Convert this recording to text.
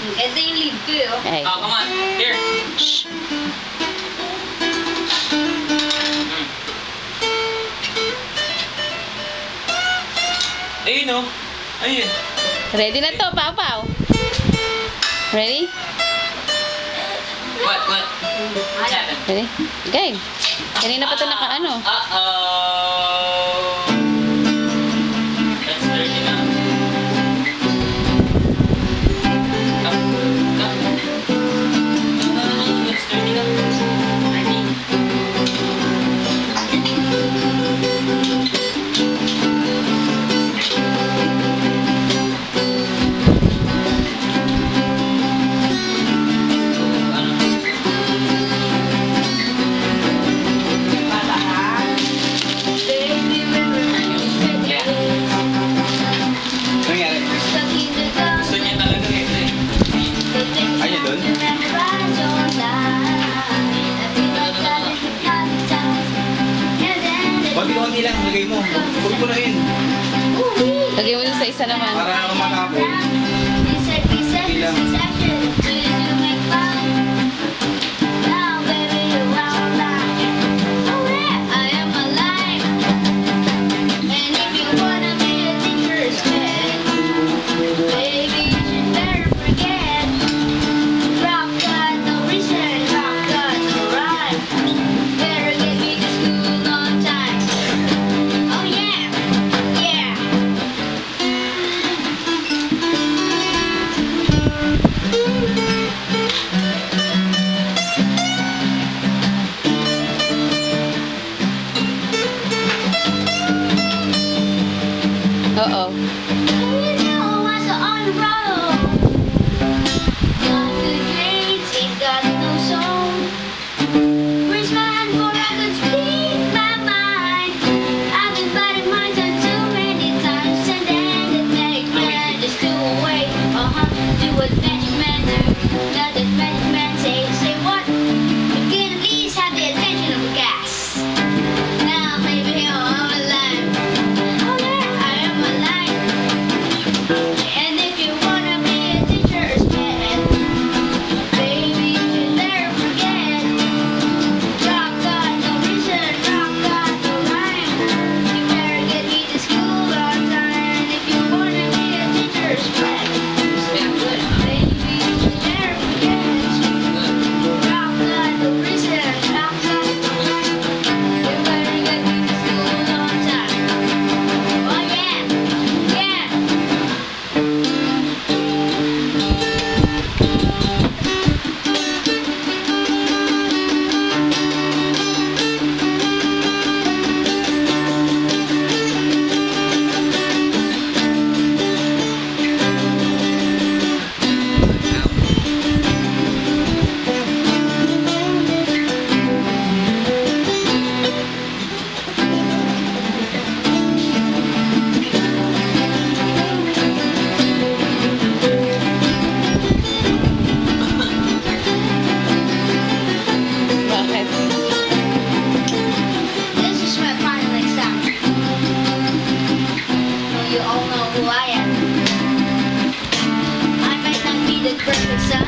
Ito yung lead ko yun. Ay. Oh, come on. Here. Shh. Ayun, oh. Ayun. Ready na to, Pao Pao. Ready? What? What's happened? Ready? Game. Kanina pa ito naka-ano. Uh-oh. That's dirty now. Come. That's dirty now. Gusto niya talaga ito eh. Ayun doon? Konti-konti lang, lagay mo. Huwag mo na yun. Lagay mo dun sa isa naman. Para matapon. Konti lang. Oo. Bakit? This is my final exam. You all know who I am. I might not be the perfect son,